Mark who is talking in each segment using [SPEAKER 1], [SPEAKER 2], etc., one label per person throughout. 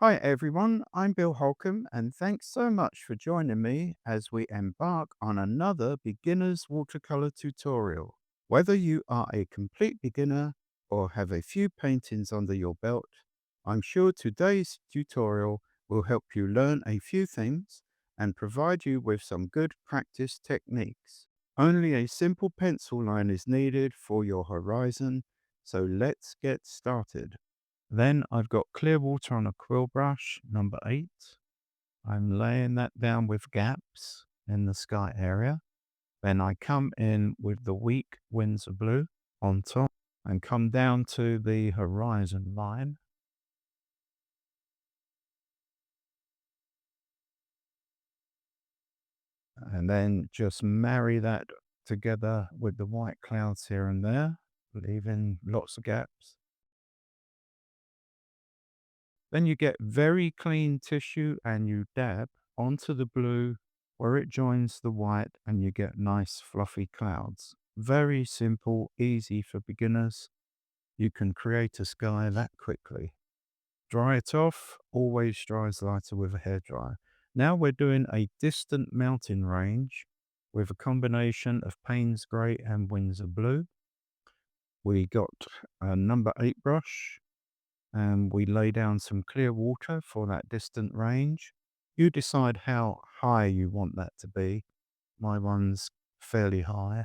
[SPEAKER 1] Hi everyone, I'm Bill Holkham and thanks so much for joining me as we embark on another beginner's watercolor tutorial. Whether you are a complete beginner or have a few paintings under your belt, I'm sure today's tutorial will help you learn a few things and provide you with some good practice techniques. Only a simple pencil line is needed for your horizon, so let's get started. Then I've got clear water on a quill brush, number 8. I'm laying that down with gaps in the sky area. Then I come in with the weak Winsor Blue on top and come down to the horizon line. And then just marry that together with the white clouds here and there, leaving lots of gaps. Then you get very clean tissue and you dab onto the blue where it joins the white and you get nice fluffy clouds. Very simple, easy for beginners. You can create a sky that quickly. Dry it off, always dries lighter with a hairdryer. Now we're doing a distant mountain range with a combination of Paynes Grey and Winsor Blue. We got a number 8 brush and we lay down some clear water for that distant range. You decide how high you want that to be. My one's fairly high,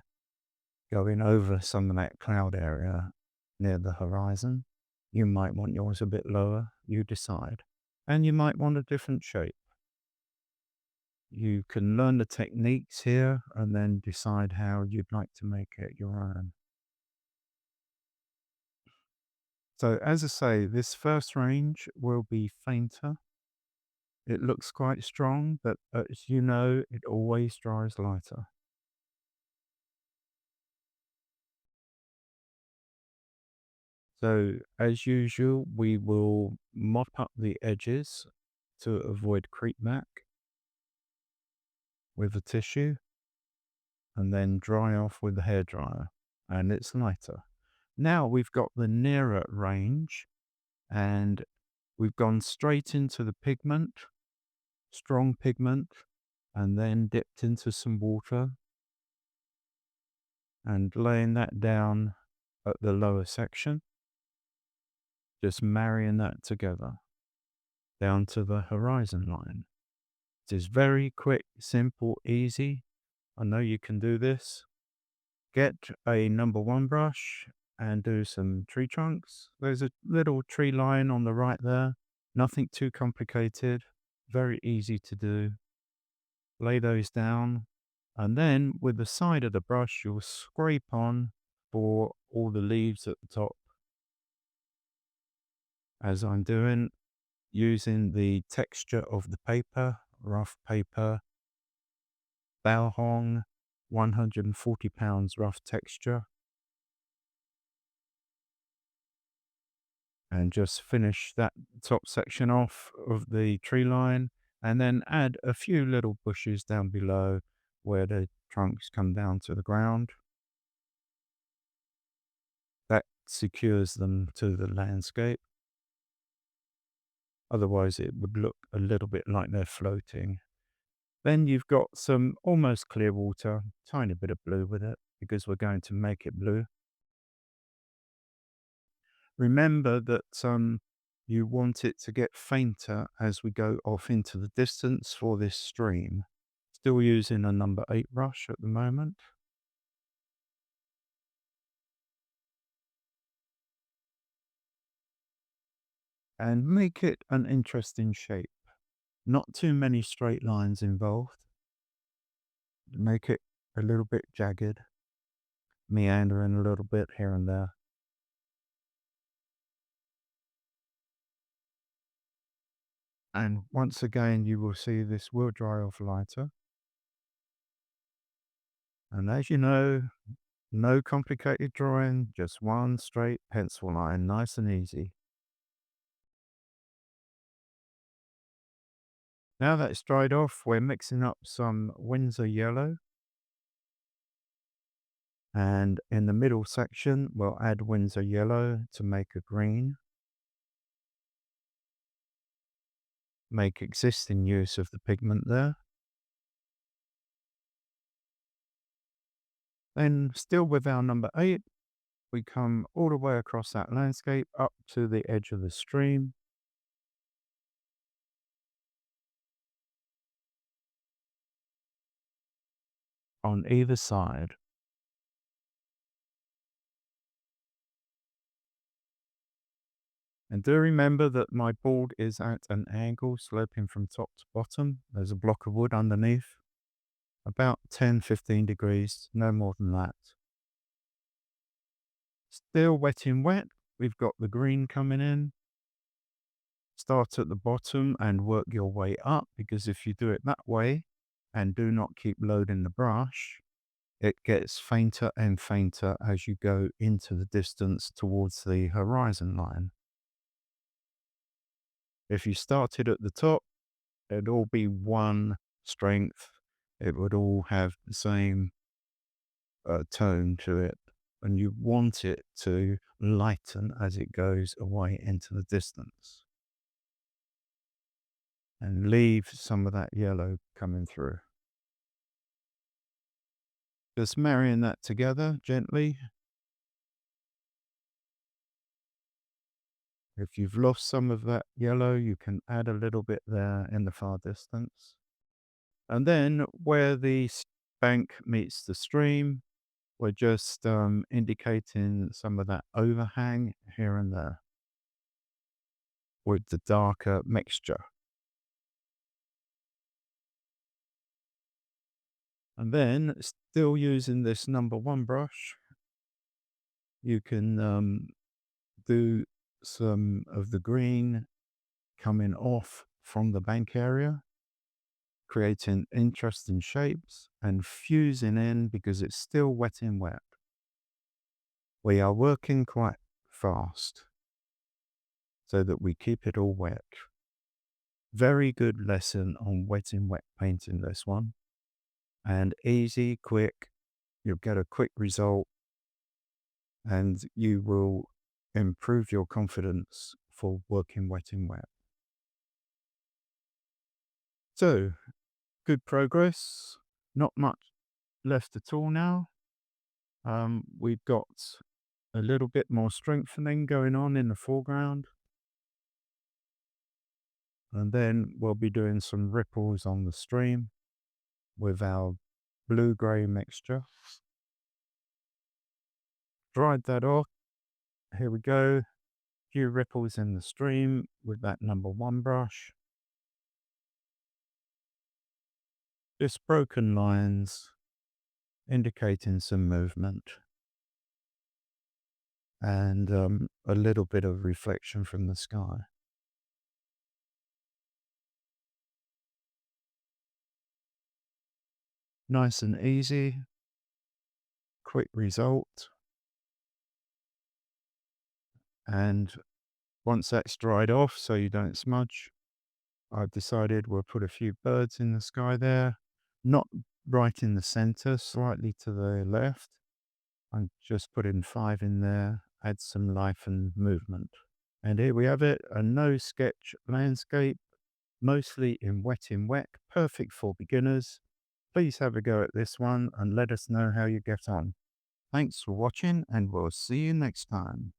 [SPEAKER 1] going over some of that cloud area near the horizon. You might want yours a bit lower, you decide. And you might want a different shape. You can learn the techniques here and then decide how you'd like to make it your own. So as I say, this first range will be fainter. It looks quite strong, but as you know, it always dries lighter. So as usual, we will mop up the edges to avoid creep back with a tissue and then dry off with the hairdryer, and it's lighter. Now we've got the nearer range and we've gone straight into the pigment, strong pigment, and then dipped into some water and laying that down at the lower section, just marrying that together down to the horizon line. It is very quick, simple, easy. I know you can do this. Get a number 1 brush and do some tree trunks. There's a little tree line on the right there. Nothing too complicated. Very easy to do. Lay those down. And then with the side of the brush, you'll scrape on for all the leaves at the top, as I'm doing, using the texture of the paper, rough paper, Bao 140 pounds rough texture, and just finish that top section off of the tree line and then add a few little bushes down below where the trunks come down to the ground. That secures them to the landscape. Otherwise it would look a little bit like they're floating. Then you've got some almost clear water, tiny bit of blue with it because we're going to make it blue. Remember that you want it to get fainter as we go off into the distance for this stream. Still using a number 8 brush at the moment. And make it an interesting shape. Not too many straight lines involved. Make it a little bit jagged, meandering a little bit here and there. And once again, you will see this will dry off lighter. And as you know, no complicated drawing, just one straight pencil line, nice and easy. Now that it's dried off, we're mixing up some Winsor Yellow. And in the middle section, we'll add Winsor Yellow to make a green. make existing use of the pigment there. Then still with our number 8, we come all the way across that landscape up to the edge of the stream on either side. And do remember that my board is at an angle sloping from top to bottom. There's a block of wood underneath, about 10-15 degrees, no more than that. Still wet in wet, we've got the green coming in. Start at the bottom and work your way up, because if you do it that way and do not keep loading the brush, it gets fainter and fainter as you go into the distance towards the horizon line. If you started at the top, it'd all be one strength. It would all have the same tone to it. And you want it to lighten as it goes away into the distance. And leave some of that yellow coming through. Just marrying that together gently. If you've lost some of that yellow, you can add a little bit there in the far distance. And then where the bank meets the stream, we're just indicating some of that overhang here and there with the darker mixture. And then, still using this number 1 brush, you can do some of the green coming off from the bank area, creating interesting shapes and fusing in because it's still wet in wet. We are working quite fast so that we keep it all wet. Very good lesson on wet in wet painting, this one. And easy, quick, you'll get a quick result and you will improve your confidence for working wet in wet. So, good progress, not much left at all now. We've got a little bit more strengthening going on in the foreground. And then we'll be doing some ripples on the stream with our blue-grey mixture. Dried that off. Here we go. Few ripples in the stream with that number 1 brush. Just broken lines indicating some movement. And a little bit of reflection from the sky. Nice and easy, quick result. And once that's dried off so you don't smudge, I've decided we'll put a few birds in the sky there, not right in the center, slightly to the left. I'm just putting 5 in there, add some life and movement. And here we have it, a no sketch landscape, mostly in wet, perfect for beginners. Please have a go at this one and let us know how you get on. Thanks for watching, and we'll see you next time.